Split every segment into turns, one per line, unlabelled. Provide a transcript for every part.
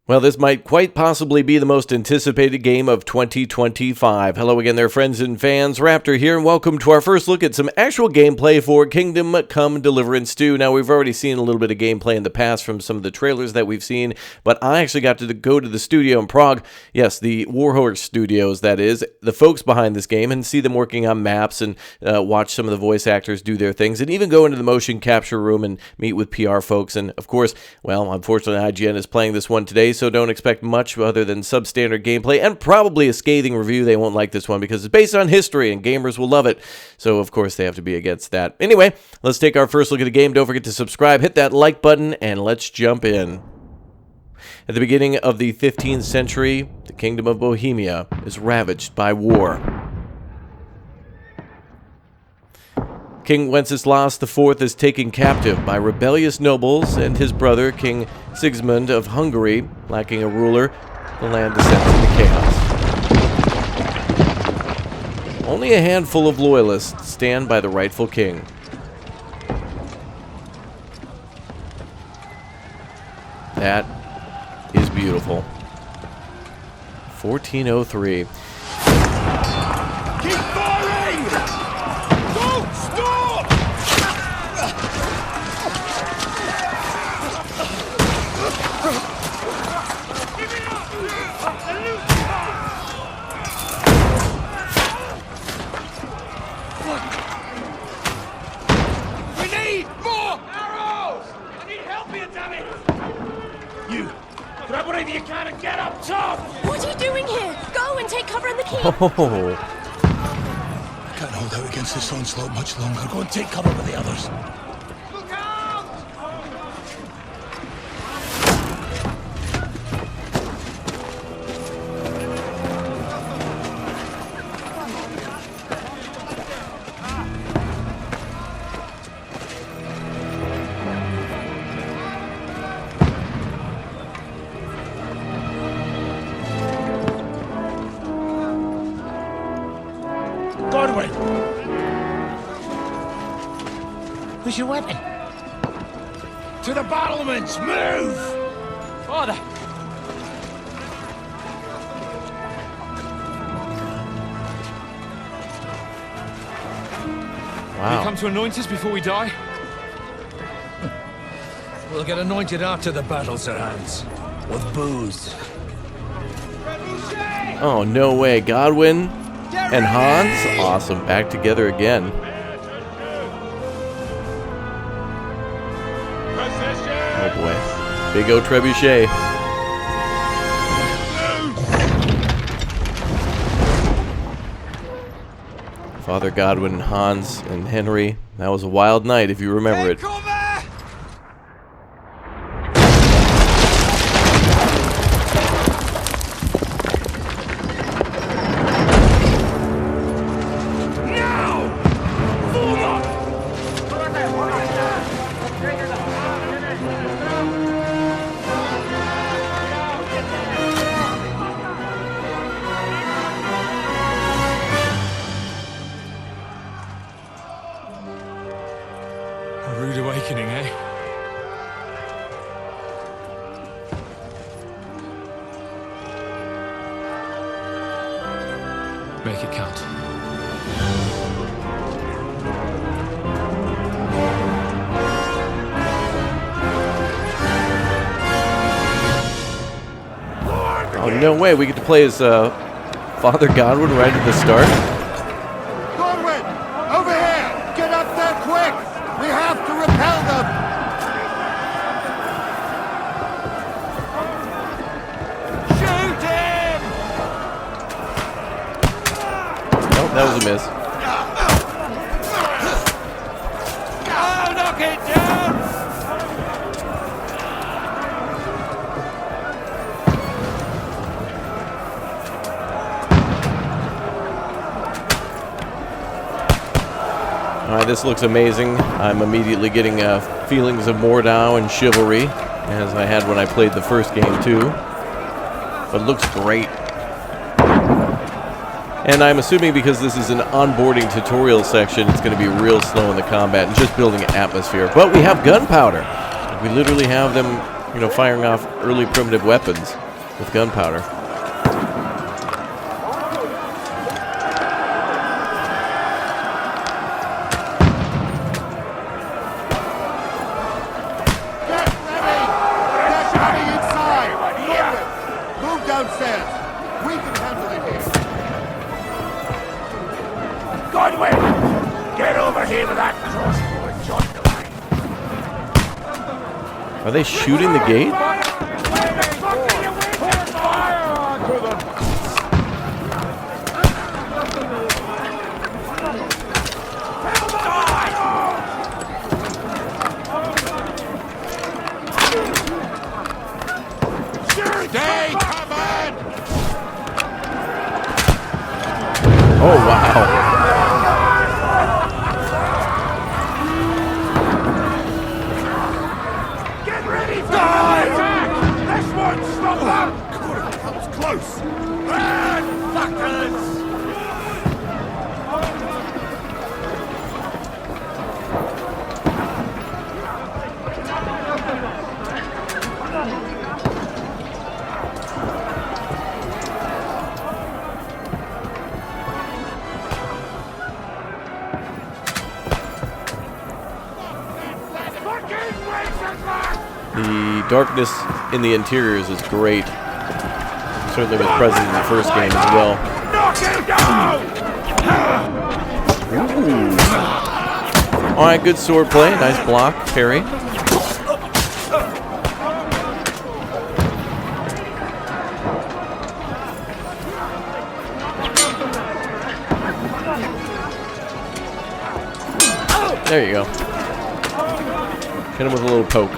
Well, this might quite possibly be the most anticipated game of 2025. Hello again there, friends and fans. Raptor here, and welcome to our first look at some actual gameplay for Kingdom Come Deliverance 2. Now, we've already seen a little bit of gameplay in the past from some of the trailers that we've seen, but I actually got to go to the studio in Prague. Yes, the Warhorse Studios, that is, the folks behind this game, and see them working on maps and watch some of the voice actors do their things, and even go into the motion capture room and meet with PR folks. And, of course, well, unfortunately, IGN is playing this one today, so don't expect much other than substandard gameplay and probably a scathing review. They won't like this one because it's based on history and gamers will love it. So, of course, they have to be against that. Anyway, let's take our first look at the game. Don't forget to subscribe, hit that like button, and let's jump in. At the beginning of the 15th century, the Kingdom of Bohemia is ravaged by war. King Wenceslas IV is taken captive by rebellious nobles, and his brother, King Sigismund of Hungary, lacking a ruler, the land descends into chaos. Only a handful of loyalists stand by the rightful king. That is beautiful. 1403.
Keep firing! Don't stop! Give it up! We need more arrows! I need help here, damn it! You, grab whatever you can and get up top!
What are you doing here? Go and take cover in the keep!
Oh.
Can't hold out against this onslaught much longer. Go and take cover with the others. Look out! Godwin! Where's your weapon? To the battlements! Move! Father!
Wow.
Come to anoint us before we die?
We'll get anointed after the battles are hands. With booze.
Oh, no way. Godwin and Hans? Awesome. Back together again. Oh boy. Big O Trebuchet. Father Godwin, Hans, and Henry. That was a wild night if you remember it.
A rude awakening, eh? Make it count.
Oh, no way. We get to play as Father Godwin right at the start.
Godwin! Over here! Get up there quick! We have to repel them! Shoot him!
Nope, that was a miss.
Oh, knock it down!
Alright, this looks amazing. I'm immediately getting feelings of Mordau and chivalry, as I had when I played the first game too. But it looks great. And I'm assuming because this is an onboarding tutorial section, it's going to be real slow in the combat and just building an atmosphere. But we have gunpowder. We literally have them You know, firing off early primitive weapons with gunpowder.
Godwin! Get over here with that crossbow and join the line.
Are they shooting the gate?
Stay covered!
Oh, wow.
Close! Run, fuckers!
The darkness in the interiors is great. Certainly was present in the first game as well.
Knock him down!
Alright, good sword play. Nice block, parry. There you go. Hit him with a little poke.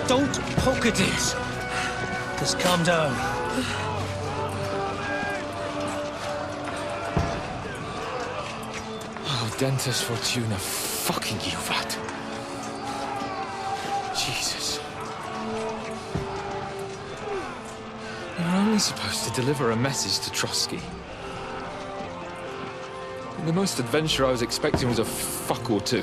Don't poke at it. Just calm down.
Oh, Dentes Fortuna, fucking you, that. Jesus. You're only supposed to deliver a message to Trotsky. And the most adventure I was expecting was a fuck or two.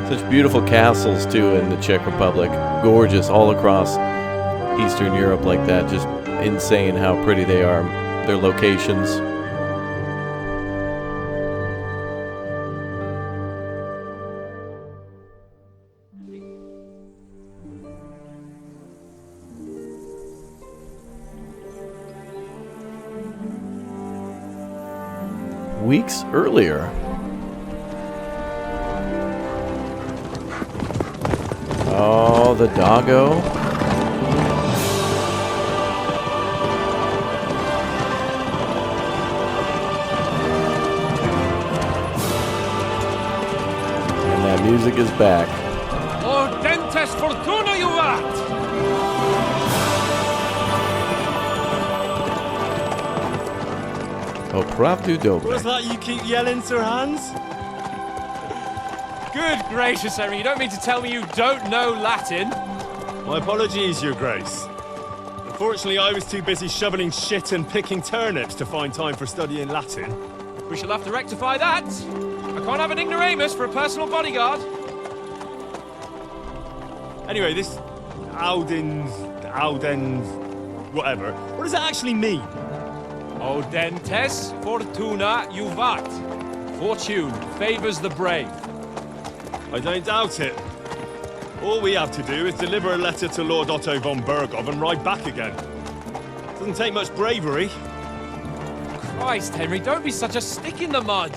Such beautiful castles, too, in the Czech Republic. Gorgeous all across Eastern Europe like that. Just insane how pretty they are. Their locations. Weeks earlier. Oh, the doggo. And that music is back.
Oh, Dentes Fortuna, you rat!
Oh, pravdu dobre.
What's that you keep yelling, Sir Hans?
Good gracious, Henry, you don't mean to tell me you don't know Latin?
My apologies, Your Grace. Unfortunately, I was too busy shoveling shit and picking turnips to find time for studying Latin.
We shall have to rectify that. I can't have an ignoramus for a personal bodyguard.
Anyway, this Audens, whatever. What does that actually mean?
Audentes fortuna juvat. Fortune favors the brave.
I don't doubt it. All we have to do is deliver a letter to Lord Otto von Bergov and ride back again. Doesn't take much bravery.
Christ, Henry, don't be such a stick in the mud.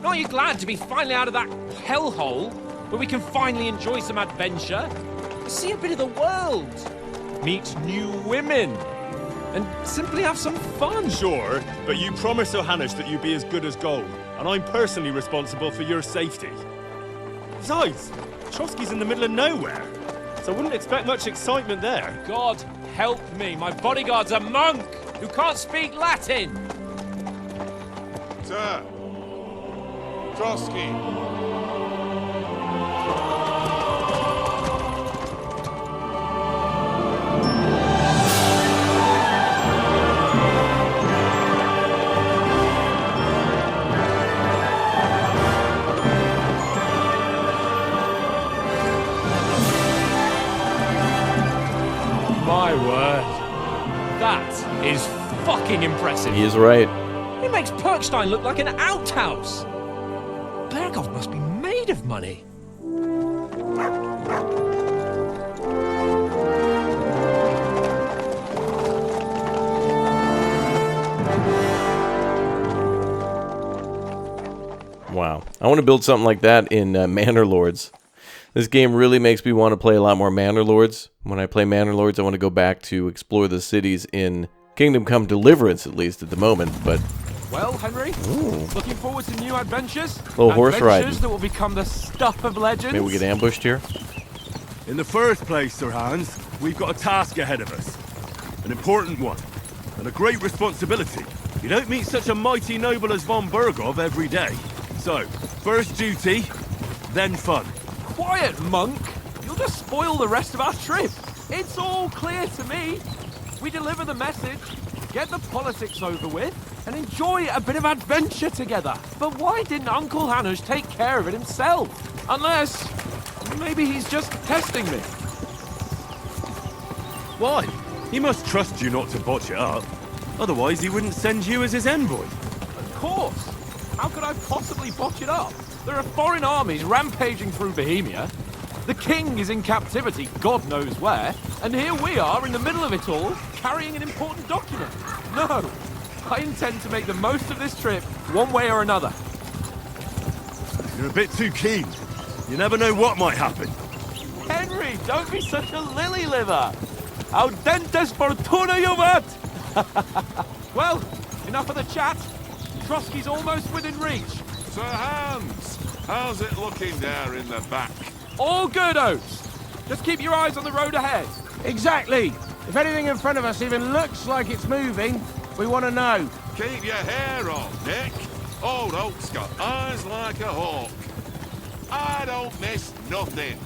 Aren't you glad to be finally out of that hellhole where we can finally enjoy some adventure? See a bit of the world. Meet new women. And simply have some fun.
Sure, but you promised Johannes that you'd be as good as gold, and I'm personally responsible for your safety. Besides, Trotsky's in the middle of nowhere, so I wouldn't expect much excitement there.
God help me, my bodyguard's a monk who can't speak Latin.
Sir! Trotsky!
My word. That is fucking impressive.
He is right.
It makes Perkstein look like an outhouse. Bergov must be made of money.
Wow. I want to build something like that in Manor Lords. This game really makes me want to play a lot more Manor Lords. When I play Manor Lords, I want to go back to explore the cities in Kingdom Come Deliverance, at least at the moment, but...
Well, Henry, looking forward to new adventures?
Little horse riding.
Adventures that will become the stuff of legends?
Maybe we get ambushed here?
In the first place, Sir Hans, we've got a task ahead of us. An important one, and a great responsibility. You don't meet such a mighty noble as von Bergov every day. So, first duty, then fun.
Quiet, monk! You'll just spoil the rest of our trip. It's all clear to me. We deliver the message, get the politics over with, and enjoy a bit of adventure together. But why didn't Uncle Hanush take care of it himself? Unless, maybe he's just testing me.
Why? He must trust you not to botch it up. Otherwise, he wouldn't send you as his envoy.
Of course. How could I possibly botch it up? There are foreign armies rampaging through Bohemia. The king is in captivity, God knows where. And here we are in the middle of it all, carrying an important document. No, I intend to make the most of this trip, one way or another.
You're a bit too keen. You never know what might happen.
Henry, don't be such a lily liver. Audentes fortuna juvat. Well, enough of the chat. Trotsky's almost within reach.
Sir Hans! How's it looking there in the back?
All good, Oates. Just keep your eyes on the road ahead.
Exactly. If anything in front of us even looks like it's moving, we want to know.
Keep your hair on, Nick. Old Oak's got eyes like a hawk. I don't miss nothing.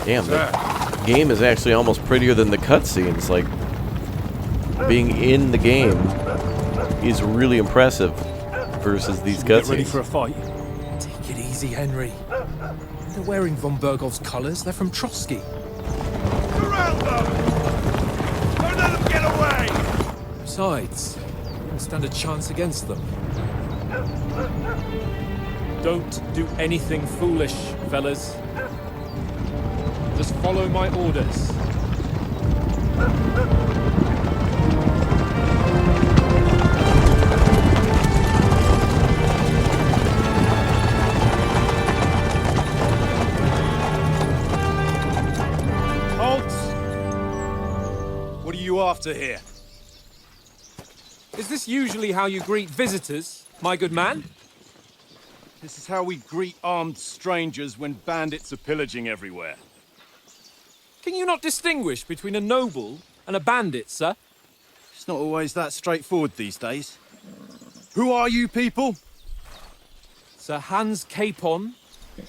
Damn, the game is actually almost prettier than the cutscenes. Like, being in the game is really impressive versus these cutscenes.
Get ready for a fight.
Take it easy, Henry. They're wearing von Bergov's colours. They're from Trotsky.
Surround them! Don't let them get away!
Besides, you don't stand a chance against them.
Don't do anything foolish, fellas. Just follow my orders.
Halt! What are you after here?
Is this usually how you greet visitors, my good man?
This is how we greet armed strangers when bandits are pillaging everywhere.
Can you not distinguish between a noble and a bandit, sir?
It's not always that straightforward these days. Who are you people?
Sir Hans Capon,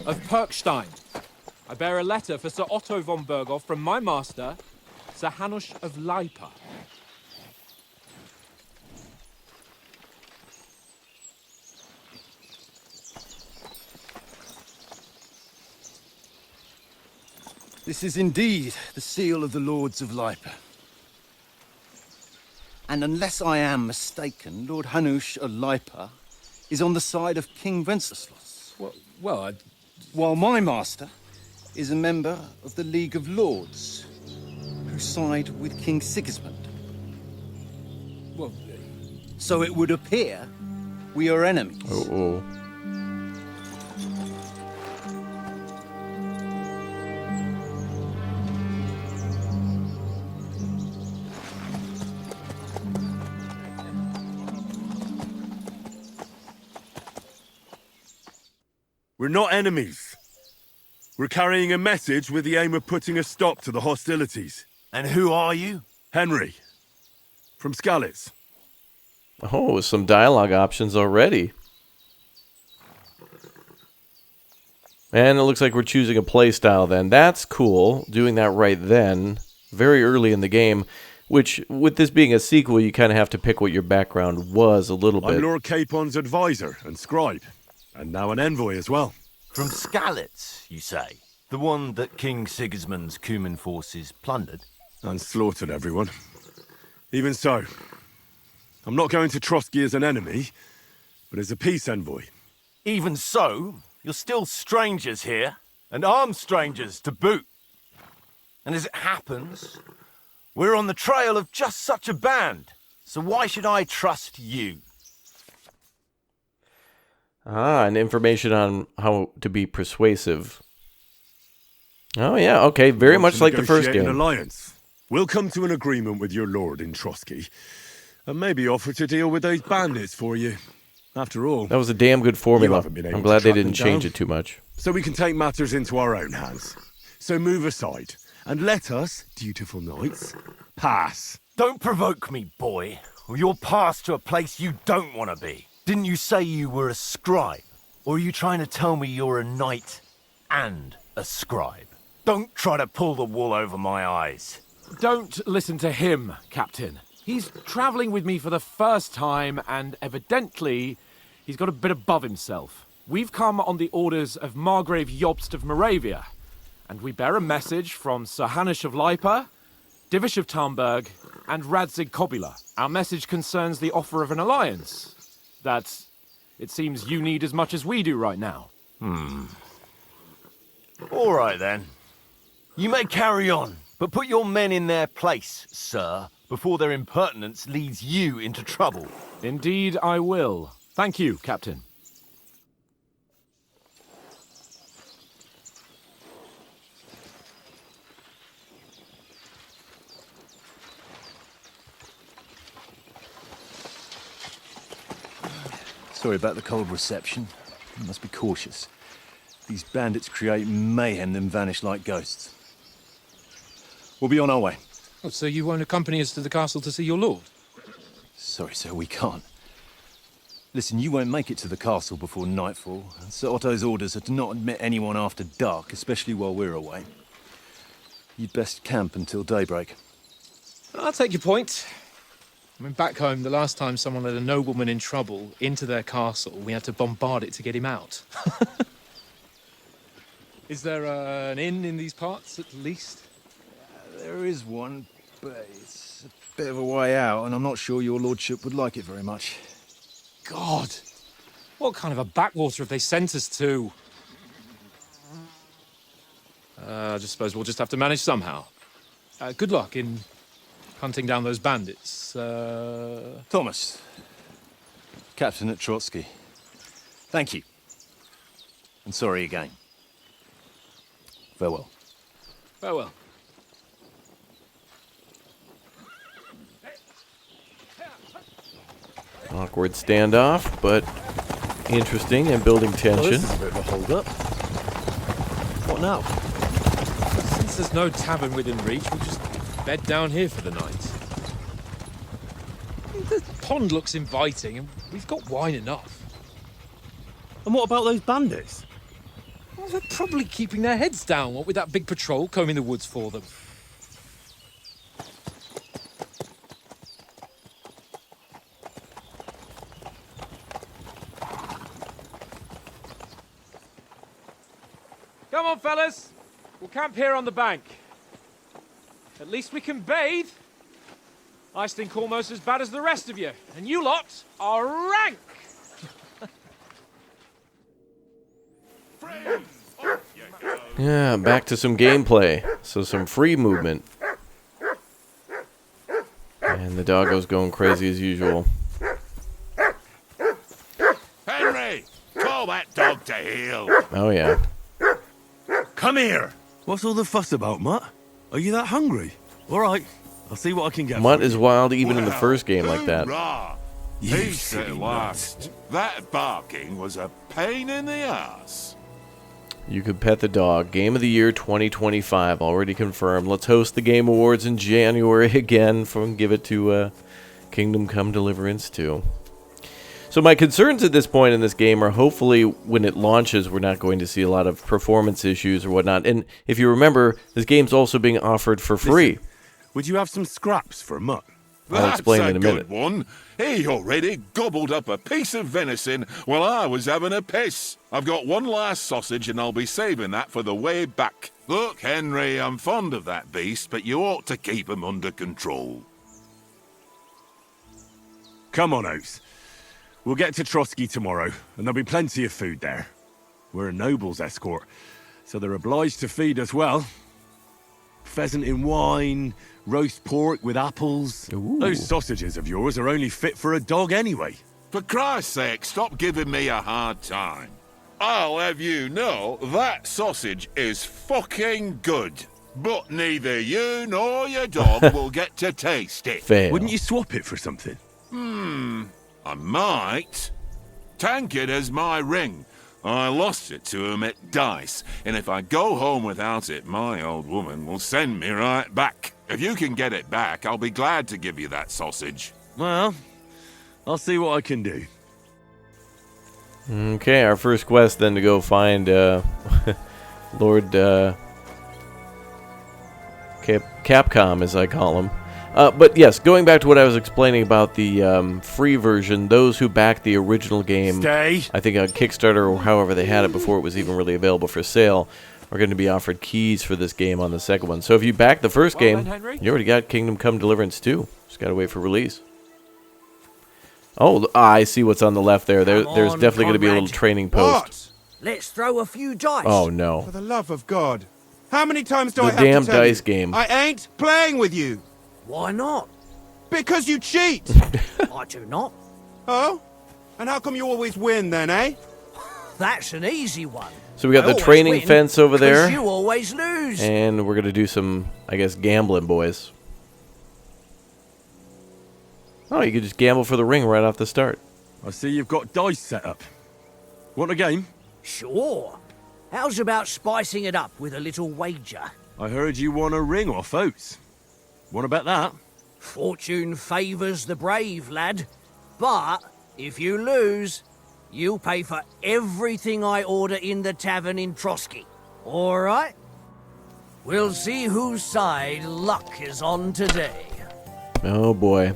of Perkstein. I bear a letter for Sir Otto von Berghoff from my master, Sir Hanush of Leipa.
This is indeed the seal of the Lords of Leipa. And unless I am mistaken, Lord Hanush of Leipa is on the side of King Wenceslas. While my master is a member of the League of Lords, who side with King Sigismund. So it would appear we are enemies.
Uh-oh.
We're not enemies. We're carrying a message with the aim of putting a stop to the hostilities.
And who are you?
Henry. From Skalitz.
Oh, some dialogue options already. And it looks like we're choosing a playstyle then. That's cool, doing that right then, very early in the game, which, with this being a sequel, you kind of have to pick what your background was a little bit.
I'm Lord Capon's advisor and scribe, and now an envoy as well.
From Skalitz, you say? The one that King Sigismund's Cuman forces plundered?
And slaughtered everyone. Even so, I'm not going to Trotsky as an enemy, but as a peace envoy.
Even so, you're still strangers here, and armed strangers to boot. And as it happens, we're on the trail of just such a band, so why should I trust you?
Ah, and information on how to be persuasive. Oh yeah, okay, very much like the first game.
An alliance. We'll come to an agreement with your lord in Trotsky, and maybe offer to deal with those bandits for you. After all,
that was a damn good formula. I'm glad they didn't change it too much.
So we can take matters into our own hands. So move aside, and let us, dutiful knights, pass.
Don't provoke me, boy, or you'll pass to a place you don't want to be. Didn't you say you were a scribe? Or are you trying to tell me you're a knight and a scribe? Don't try to pull the wool over my eyes.
Don't listen to him, Captain. He's travelling with me for the first time, and evidently, he's got a bit above himself. We've come on the orders of Margrave Jobst of Moravia, and we bear a message from Sir Hanush of Leipa, Divish of Tarnberg, and Radzig Kobula. Our message concerns the offer of an alliance that it seems you need as much as we do right now.
All right, then. You may carry on, but put your men in their place, sir, before their impertinence leads you into trouble.
Indeed, I will. Thank you, Captain.
Sorry about the cold reception. You must be cautious. These bandits create mayhem, then vanish like ghosts. We'll be on our way.
Oh, so you won't accompany us to the castle to see your lord?
Sorry, sir, we can't. Listen, you won't make it to the castle before nightfall. Sir Otto's orders are to not admit anyone after dark, especially while we're away. You'd best camp until daybreak.
I'll take your point. I mean, back home, the last time someone let a nobleman in trouble into their castle, we had to bombard it to get him out. Is there an inn in these parts, at least?
There is one, but it's a bit of a way out, and I'm not sure your lordship would like it very much.
God! What kind of a backwater have they sent us to? I just suppose we'll just have to manage somehow. Good luck in hunting down those bandits.
Thomas, captain at Trotsky. Thank you. And sorry again. Farewell.
Farewell.
Awkward standoff, but interesting and building tension.
Oh, this is a bit of a hold-up. What now?
Since there's no tavern within reach, we'll just bed down here for the night. The pond looks inviting, and we've got wine enough.
And what about those bandits?
Well, they're probably keeping their heads down, what with that big patrol combing the woods for them. Come on, fellas. We'll camp here on the bank. At least we can bathe. I stink almost as bad as the rest of you, and you lot are rank!
Yeah, back to some gameplay. So some free movement. And the doggo's going crazy as usual.
Henry! Call that dog to heel!
Oh, yeah.
Come here! What's all the fuss about, Mutt? Are you that hungry? All right, I'll see what I can get.
Mutt is wild even in the first game like that.
Peace at last. That barking was a pain in the ass.
You could pet the dog. Game of the Year 2025 already confirmed. Let's host the Game Awards in January again. Give it to Kingdom Come Deliverance 2. So my concerns at this point in this game are hopefully when it launches we're not going to see a lot of performance issues or whatnot. And if you remember, this game's also being offered for free.
Listen, would you have some scraps for Mutt?
I'll explain in a
That's
minute.
good one. He already gobbled up a piece of venison while I was having a piss. I've got one last sausage and I'll be saving that for the way back. Look, Henry, I'm fond of that beast, but you ought to keep him under control.
Come on, Oates. We'll get to Trotsky tomorrow, and there'll be plenty of food there. We're a noble's escort, so they're obliged to feed us well. Pheasant in wine, roast pork with apples.
Ooh.
Those sausages of yours are only fit for a dog anyway.
For Christ's sake, stop giving me a hard time. I'll have you know that sausage is fucking good. But neither you nor your dog will get to taste it.
Fail.
Wouldn't you swap it for something?
I might. Tankard has my ring. I lost it to him at dice, and if I go home without it, my old woman will send me right back. If you can get it back, I'll be glad to give you that sausage.
Well, I'll see what I can do.
Okay, our first quest then to go find Lord Capcom, as I call him. But yes, going back to what I was explaining about the free version, those who backed the original game,
Stay.
I think on Kickstarter or however they had it before it was even really available for sale, are going to be offered keys for this game on the second one. So if you back the first game, you already got Kingdom Come Deliverance 2. Just got to wait for release. Oh, I see what's on the left there. There's definitely going to be a little training post.
What? Let's throw a few dice.
Oh, no.
For the love of God. How many times do
The
I have to
damn
tell
dice
you?
game.
I ain't playing with you.
Why not?
Because you cheat.
I do not.
Oh? And how come you always win then, eh?
That's an easy one.
So we got
I
the
always
training
win,
fence over
'cause
there.
You always lose.
And we're going to do some, I guess, gambling, boys. Oh, you could just gamble for the ring right off the start.
I see you've got dice set up. Want a game?
Sure. How's about spicing it up with a little wager?
I heard you won a ring off Oates. Want to bet that?
Fortune favours the brave, lad. But if you lose, you'll pay for everything I order in the tavern in Trotsky. All right? We'll see whose side luck is on today.
Oh, boy.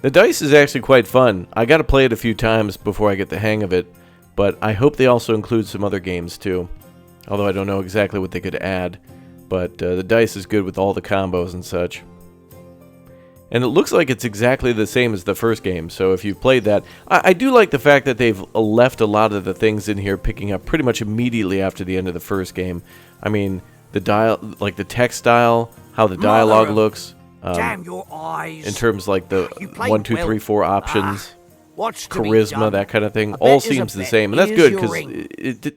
The dice is actually quite fun. I got to play it a few times before I get the hang of it, but I hope they also include some other games, too. Although I don't know exactly what they could add. But the dice is good with all the combos and such. And it looks like it's exactly the same as the first game, so if you've played that... I do like the fact that they've left a lot of the things in here picking up pretty much immediately after the end of the first game. I mean, the the text style, how the dialogue looks.
Damn your eyes.
In terms like the 1, 2, 3, 4 options.
What's to be
Charisma,
done?
that kind of thing,
A
all
bet is a
seems the
bet.
same, and that's
Here's
good
your
because
ring.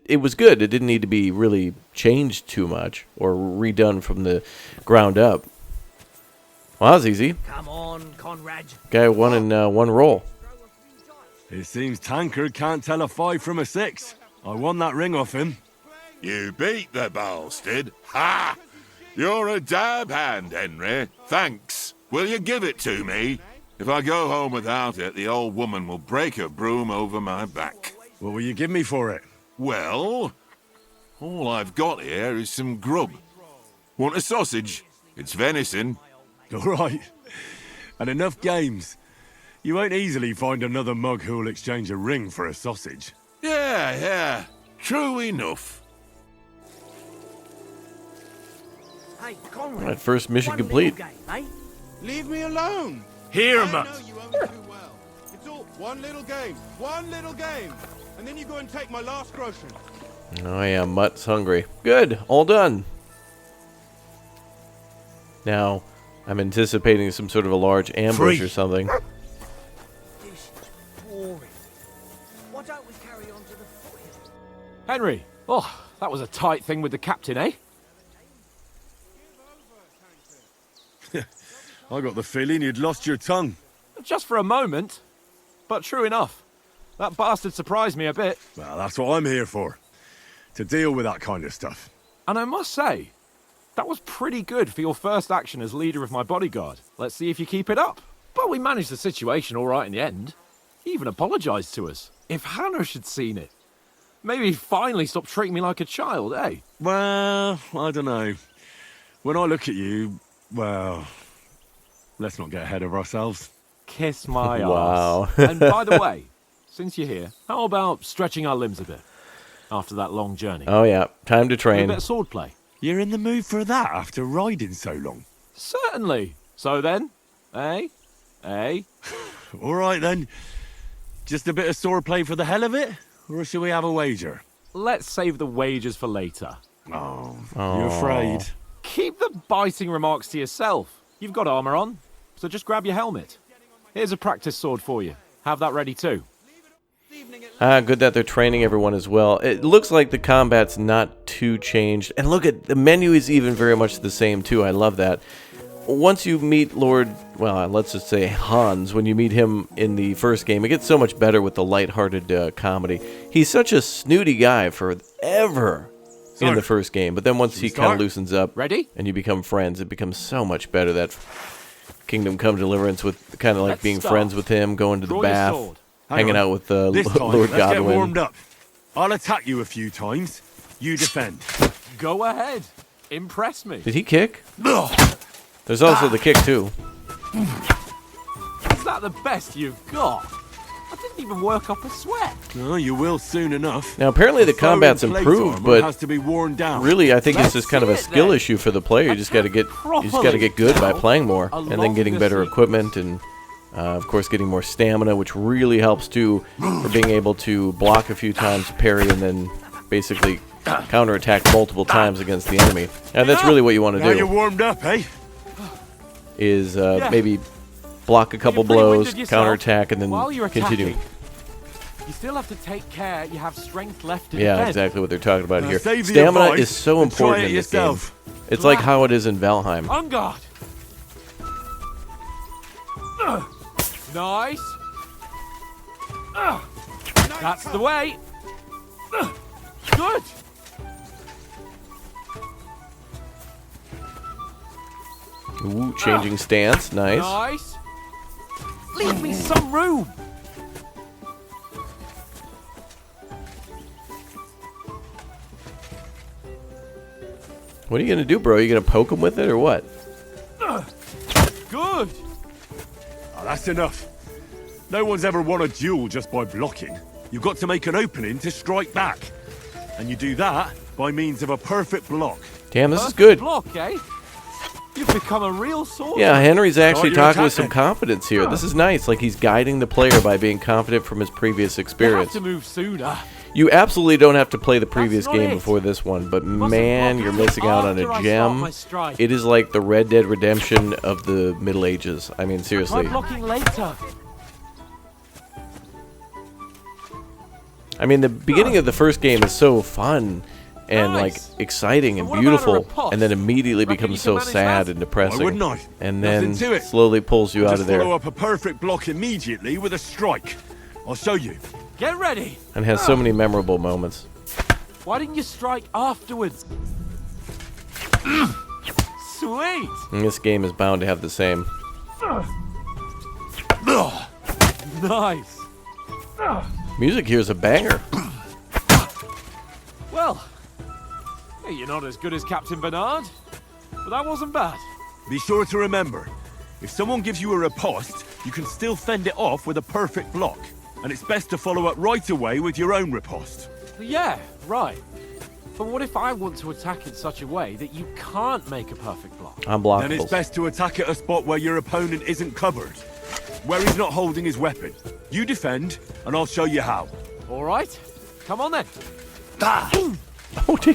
it was good. It didn't need to be really changed too much or redone from the ground up. Well, that was easy.
Come on, Conrad.
Guy won in one roll.
It seems Tankard can't tell a 5 from a 6. I won that ring off him.
You beat the bastard. Ha! You're a dab hand, Henry. Thanks. Will you give it to me? If I go home without it, the old woman will break her broom over my back.
What will you give me for it?
Well, all I've got here is some grub. Want a sausage? It's venison.
All right. And enough games. You won't easily find another mug who'll exchange a ring for a sausage.
Yeah. True enough.
Hey, Conrad.
Alright, first mission complete.
Game, eh?
Leave me alone.
Here,
I
Mutt.
know you owe me too well. It's all one little game, and then you go and take my last groschen.
Oh yeah, Mutt's hungry. Good, all done. Now, I'm anticipating some sort of a large ambush or something.
This is boring. Why don't we carry on to the footy?
Henry, oh, that was a tight thing with the captain, eh?
I got the feeling you'd lost your tongue.
Just for a moment. But true enough. That bastard surprised me a bit.
Well, that's what I'm here for. To deal with that kind of stuff.
And I must say, that was pretty good for your first action as leader of my bodyguard. Let's see if you keep it up. But we managed the situation all right in the end. He even apologized to us. If Hanush had seen it, maybe he'd finally stop treating me like a child, eh?
Well, I don't know. When I look at you, well, let's not get ahead of ourselves.
Kiss my
Wow.
arse. And by the way, since you're here, how about stretching our limbs a bit after that long journey?
Oh yeah, time to
A
train.
bit of sword play.
You're in the mood for that after riding so long?
Certainly. So then, eh?
All right then. Just a bit of sword play for the hell of it? Or shall we have a wager?
Let's save the wagers for later.
Oh, you're afraid?
Keep the biting remarks to yourself. You've got armor on, so just grab your helmet. Here's a practice sword for you. Have that ready too.
Good that they're training everyone as well. It looks like the combat's not too changed. And look at the menu is even very much the same too. I love that. Once you meet Lord, well, let's just say Hans, when you meet him in the first game, it gets so much better with the lighthearted comedy. He's such a snooty guy forever in the first game, but then once he kind of loosens up and you become friends, it becomes so much better. That Kingdom Come Deliverance with kind of like being friends with him, going to the bath, hanging out with
This time,
Lord
let's get
Godwin.
warmed up. I'll attack you a few times. You defend.
Go ahead. Impress me.
Did he kick? There's also the kick too.
Is that the best you've got? I didn't even work up a sweat.
Oh, you will soon enough.
Now apparently the
foe in
combat's
plate
improved,
armor
but
has to be worn down.
really I think it's just kind of a skill issue for the player. You just got to get good by playing more, and then getting better equipment, and of course getting more stamina, which really helps too for being able to block a few times, parry, and then basically counterattack multiple times against the enemy. And that's really what you want to
Now
do.
you're warmed up, eh?
Is maybe block a couple blows, counterattack, and then continue.
You still have to take care you have strength left to
Yeah,
defend.
exactly what they're talking about here.
save the
Stamina
advice
is so
and try
important
it
in this
yourself.
game. It's like how it is in Valheim.
On guard. Nice. That's the way. Good.
Ooh, changing stance, nice.
Nice. Leave me some room.
What are you gonna do, bro? Are you gonna poke him with it or what?
Good.
Oh, that's enough. No one's ever won a duel just by blocking. You've got to make an opening to strike back. And you do that by means of a perfect block.
Damn, this is good.
Block, eh? You've become a real swordsman.
Yeah, Henry's actually
Start your
talking with some
attack
confidence here. This is nice. Like he's guiding the player by being confident from his previous
You have
experience.
to move sooner.
You absolutely don't have to play the previous
not
game
it.
before this one, but
Mustn't
man,
block
you're
until
missing out on
after
a
I start
gem.
my strike.
It is like the Red Dead Redemption of the Middle Ages. I mean,
Try
seriously.
blocking later.
I mean, the beginning of the first game is so fun and
Nice.
like exciting and
But what about a
beautiful,
riposte?
and then immediately
Reckon
becomes
you
so
can manage
sad
that?
and depressing.
Why wouldn't I?
And
Nothing
then
to it.
slowly pulls you out
Just
of there
follow up a perfect block immediately with a strike. I'll show you.
Get ready.
and has so many memorable moments.
Why didn't you strike afterwards? Sweet.
And this game is bound to have the same.
Nice.
Music here is a banger.
Well, hey, you're not as good as Captain Bernard, but that wasn't bad.
Be sure to remember, if someone gives you a riposte, you can still fend it off with a perfect block. And it's best to follow up right away with your own riposte.
Yeah, right. But what if I want to attack in such a way that you can't make a perfect block?
Unblockable.
Then it's best to attack at a spot where your opponent isn't covered. Where he's not holding his weapon. You defend, and I'll show you how.
All right. Come on then.
Oh,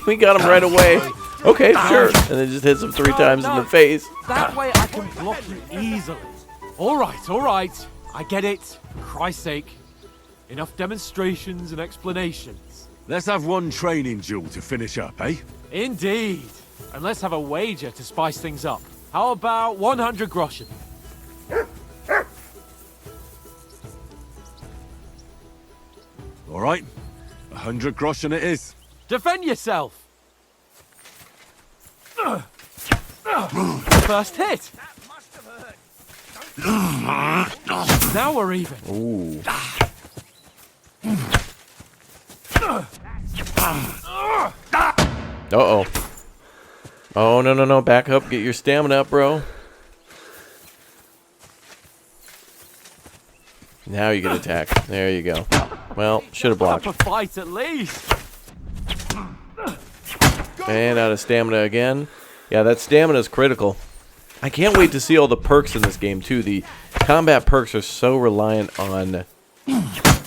we got him right away. Okay, sure. And then just hits him 3 times in the face.
That way I can block you easily. All right. I get it. For Christ's sake. Enough demonstrations and explanations.
Let's have one training duel to finish up, eh?
Indeed. And let's have a wager to spice things up. How about 100 groschen?
All right. 100 groschen it is.
Defend yourself. First hit. Now we're even.
Ooh. Uh-oh. Oh, no. Back up. Get your stamina up, bro. Now you can attack. There you go. Well, should have blocked.
Up a fight at least.
And out of stamina again. Yeah, that stamina is critical. I can't wait to see all the perks in this game, too. The combat perks are so reliant on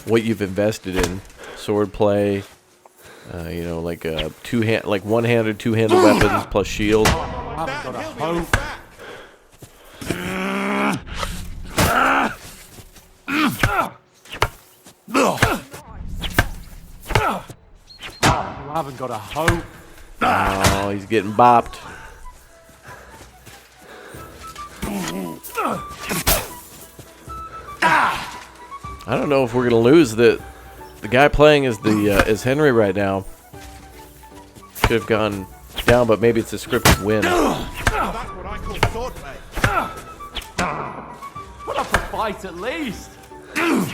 what you've invested in. Sword play, you know, like one-handed, two-handed weapons plus shield.
I haven't got a hope. You haven't got a hope.
Oh, he's getting bopped. I don't know if we're gonna lose. The guy playing is Henry right now. Could have gone down, but maybe it's a scripted win.
That's what I call swordplay.
Put up a fight at least.
Go,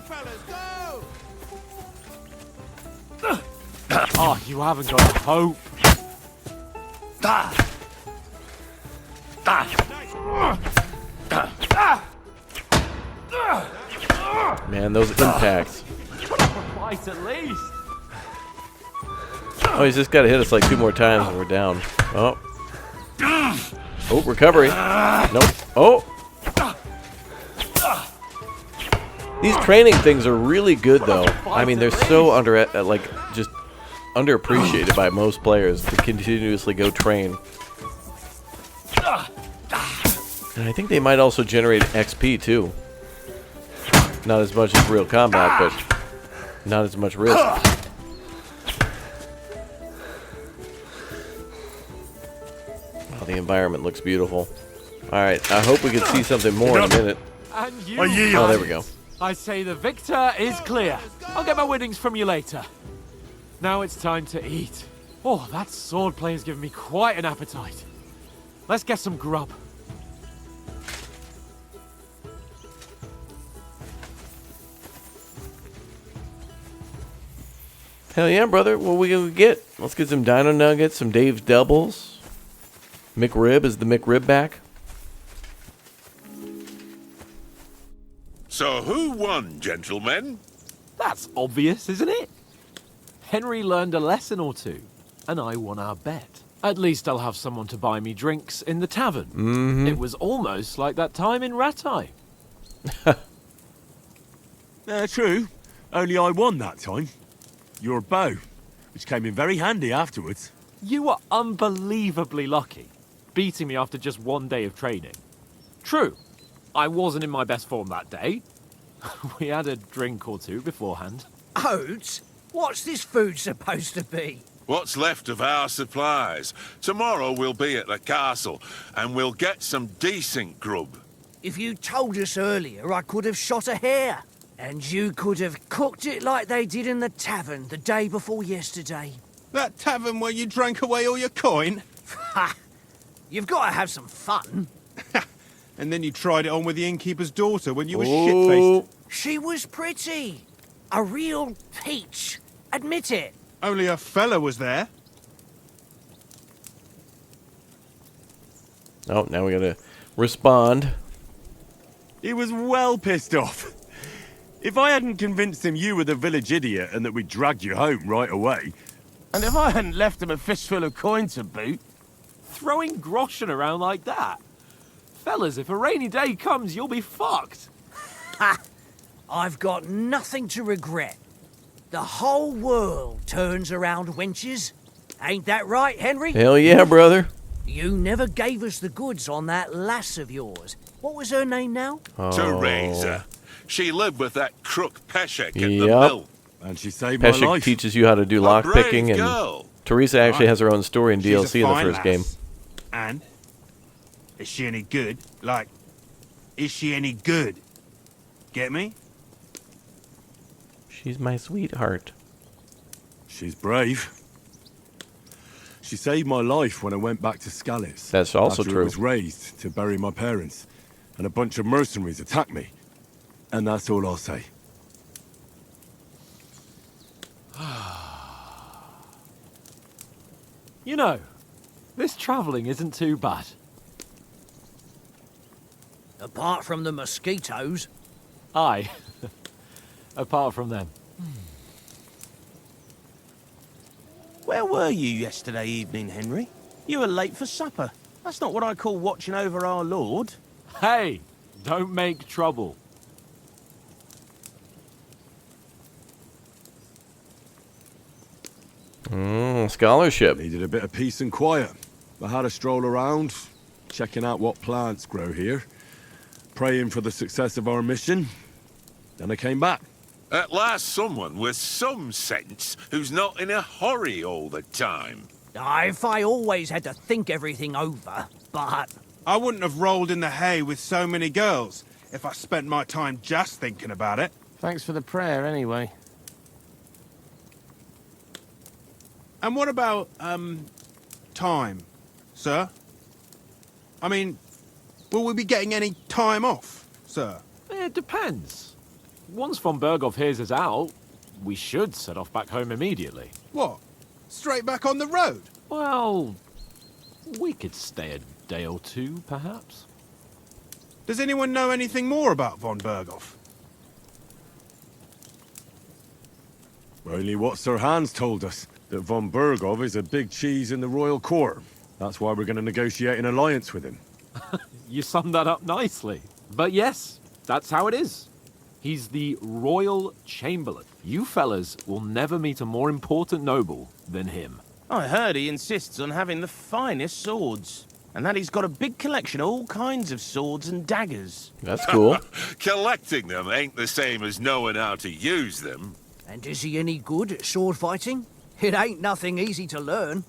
fellas, go!
Oh, you haven't got a hope.
Man, those impacts.
Put up a fight at least.
Oh, he's just got to hit us like 2 more times and we're down. Oh. Oh, recovery. Nope. Oh. These training things are really good, though. I mean, they're so underappreciated by most players to continuously go train. And I think they might also generate XP, too. Not as much as real combat, but not as much risk. Oh, the environment looks beautiful. Alright, I hope we can see something more in a minute.
And you.
Oh, there we go.
I say the victor is clear. I'll get my winnings from you later. Now it's time to eat. Oh, that swordplay has given me quite an appetite. Let's get some grub.
Hell yeah, brother. What we gonna get? Let's get some Dino Nuggets, some Dave's Doubles. McRib, is the McRib back?
So who won, gentlemen?
That's obvious, isn't it? Henry learned a lesson or two, and I won our bet. At least I'll have someone to buy me drinks in the tavern.
Mm-hmm.
It was almost like that time in Ratai.
True. Only I won that time. Your bow, which came in very handy afterwards.
You were unbelievably lucky, beating me after just 1 day of training. True, I wasn't in my best form that day. We had a drink or two beforehand.
Oats? What's this food supposed to be?
What's left of our supplies. Tomorrow we'll be at the castle, and we'll get some decent grub.
If you told us earlier, I could have shot a hare. And you could have cooked it like they did in the tavern the day before yesterday.
That tavern where you drank away all your coin?
Ha! You've got to have some fun.
And then you tried it on with the innkeeper's daughter when you were
Oh.
shit-faced.
She was pretty. A real peach. Admit it.
Only a fella was there.
Oh, now we gotta respond.
He was well pissed off. If I hadn't convinced him you were the village idiot and that we dragged you home right away...
And if I hadn't left him a fistful of coin to boot...
Throwing groschen around like that? Fellas, if a rainy day comes, you'll be fucked.
Ha! I've got nothing to regret. The whole world turns around wenches. Ain't that right, Henry?
Hell yeah, brother.
You never gave us the goods on that lass of yours. What was her name now?
Teresa. She lived with that crook Peshek at the
Yep.
mill.
And she saved my
Peshek
life.
teaches you how to do
A
lock
brave
picking, and
girl.
Teresa actually has her own story in
She's a
DLC in the
fine
first
lass.
game.
And? Is she any good? Like, is she any good? Get me?
She's my sweetheart.
She's brave. She saved my life when I went back to Scalitz.
That's also
after
true.
I was raised to bury my parents, and a bunch of mercenaries attacked me. And that's all I'll say.
You know, this travelling isn't too bad.
Apart from the mosquitoes.
Aye. Apart from them.
Where were you yesterday evening, Henry? You were late for supper. That's not what I call watching over our lord.
Hey, don't make trouble.
Scholarship.
Needed a bit of peace and quiet. I had a stroll around, checking out what plants grow here, praying for the success of our mission. Then I came back.
At last someone with some sense who's not in a hurry all the time.
If I always had to think everything over, but...
I wouldn't have rolled in the hay with so many girls if I spent my time just thinking about it. Thanks for the prayer, anyway. And what about, time, sir? I mean, will we be getting any time off, sir?
It depends. Once von Berghoff hears us out, we should set off back home immediately.
What? Straight back on the road?
Well, we could stay a day or two, perhaps.
Does anyone know anything more about von Berghoff?
Only what Sir Hans told us, that von Berghoff is a big cheese in the royal court. That's why we're going to negotiate an alliance with him.
You summed that up nicely. But yes, that's how it is. He's the Royal Chamberlain. You fellas will never meet a more important noble than him.
I heard he insists on having the finest swords, and that he's got a big collection of all kinds of swords and daggers.
That's cool.
Collecting them ain't the same as knowing how to use them.
And is he any good at sword fighting? It ain't nothing easy to learn.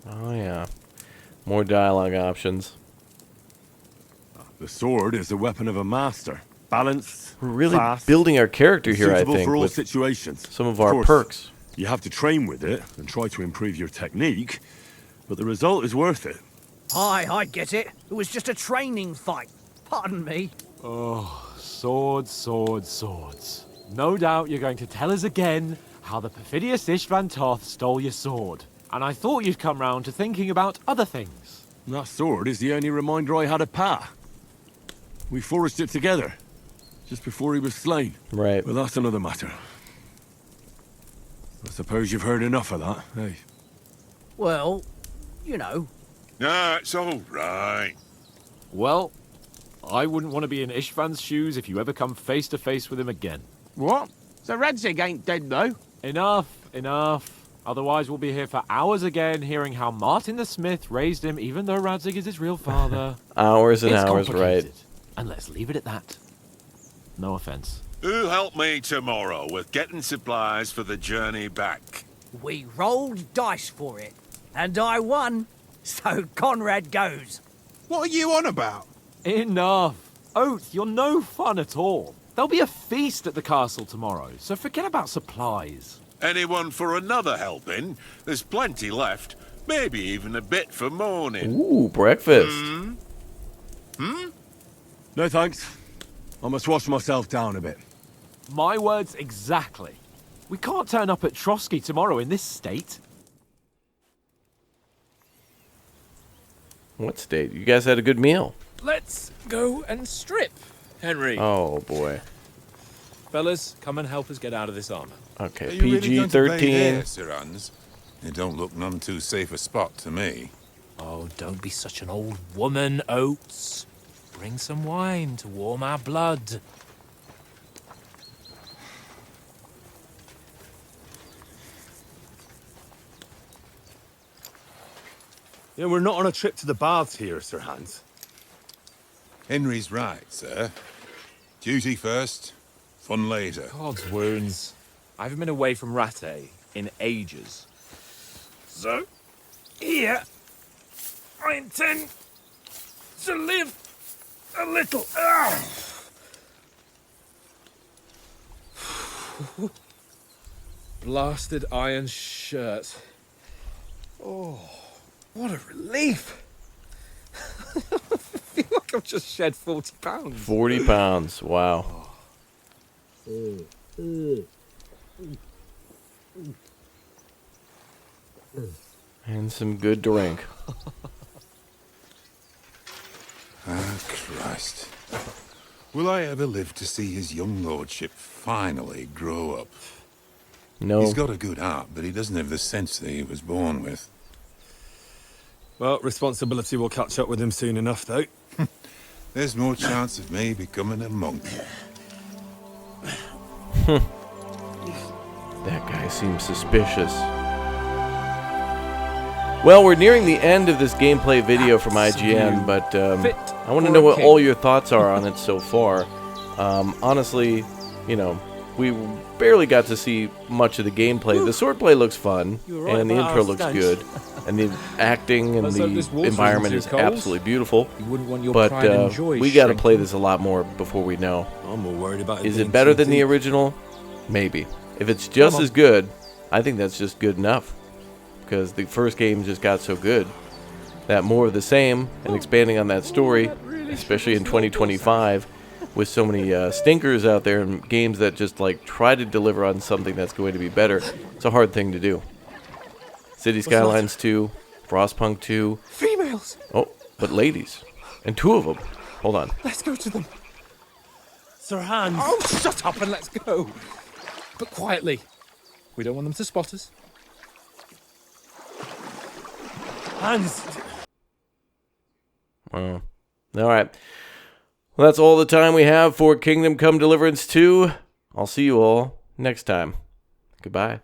Oh, yeah. More dialogue options.
The sword is the weapon of a master. Balanced,
We're really
fast,
building our character here, I
suitable
think,
for all
with
situations.
some of
Of
our
course,
perks.
You have to train with it and try to improve your technique, but the result is worth it.
Aye, I get it. It was just a training fight. Pardon me.
Oh, swords, swords, swords. No doubt you're going to tell us again how the perfidious Istvan Toth stole your sword. And I thought you'd come round to thinking about other things.
That sword is the only reminder I had of Pa. We forged it together, just before he was slain.
Right.
But that's another matter. I suppose you've heard enough of that, eh?
Well, you know.
Nah, it's all right.
Well, I wouldn't want to be in Istvan's shoes if you ever come face to face with him again.
What? So Radzig ain't dead, though?
Enough, enough. Otherwise we'll be here for hours again hearing how Martin the Smith raised him even though Radzig is his real father.
Hours and
It's
hours, right.
complicated. And let's leave it at that. No offense.
Who'll help me tomorrow with getting supplies for the journey back?
We rolled dice for it. And I won. So Conrad goes.
What are you on about?
Enough. Oath, you're no fun at all. There'll be a feast at the castle tomorrow, so forget about supplies.
Anyone for another helping? There's plenty left. Maybe even a bit for morning.
Ooh, breakfast.
No thanks. I must wash myself down a bit.
My words exactly. We can't turn up at Trotsky tomorrow in this state.
What state? You guys had a good meal.
Let's go and strip, Henry.
Oh, boy.
Fellas, come and help us get out of this armor.
Okay,
Are you really going to bathe
PG-13.
here, Sir Hans? It don't look none too safe a spot to me.
Oh, don't be such an old woman, Oates. Bring some wine to warm our blood.
Yeah, we're not on a trip to the baths here, Sir Hans.
Henry's right, sir. Duty first, fun later.
God's wounds. I haven't been away from Rattay in ages. So, here, I intend to live a little. Blasted iron shirt. Oh, what a relief. I feel like I've just shed 40 pounds.
40 pounds. Wow. And some good drink.
Ah, Christ. Will I ever live to see his young lordship finally grow up?
No.
He's got a good heart, but he doesn't have the sense that he was born with.
Well, responsibility will catch up with him soon enough, though.
There's more chance of me becoming a monk.
That guy seems suspicious. Well, we're nearing the end of this gameplay video from IGN, but I want to know what all your thoughts are on it so far. Honestly, you know, we barely got to see much of the gameplay. The swordplay looks fun, and the intro looks good, and the acting and the environment is absolutely beautiful. But we got to play this a lot more before we know.
I'm more worried about
Is it better than the original? Maybe. If it's just as good, I think that's just good enough. Because the first game just got so good that more of the same and expanding on that story, especially in 2025, with so many stinkers out there and games that just like try to deliver on something that's going to be better, it's a hard thing to do. City Skylines 2, Frostpunk 2.
Females!
Oh, but ladies. And 2 of them. Hold on.
Let's go to them.
Sir Hans!
Oh, shut up and let's go. But quietly. We don't want them to spot us.
Hans!
All right. Well, that's all the time we have for Kingdom Come Deliverance 2. I'll see you all next time. Goodbye.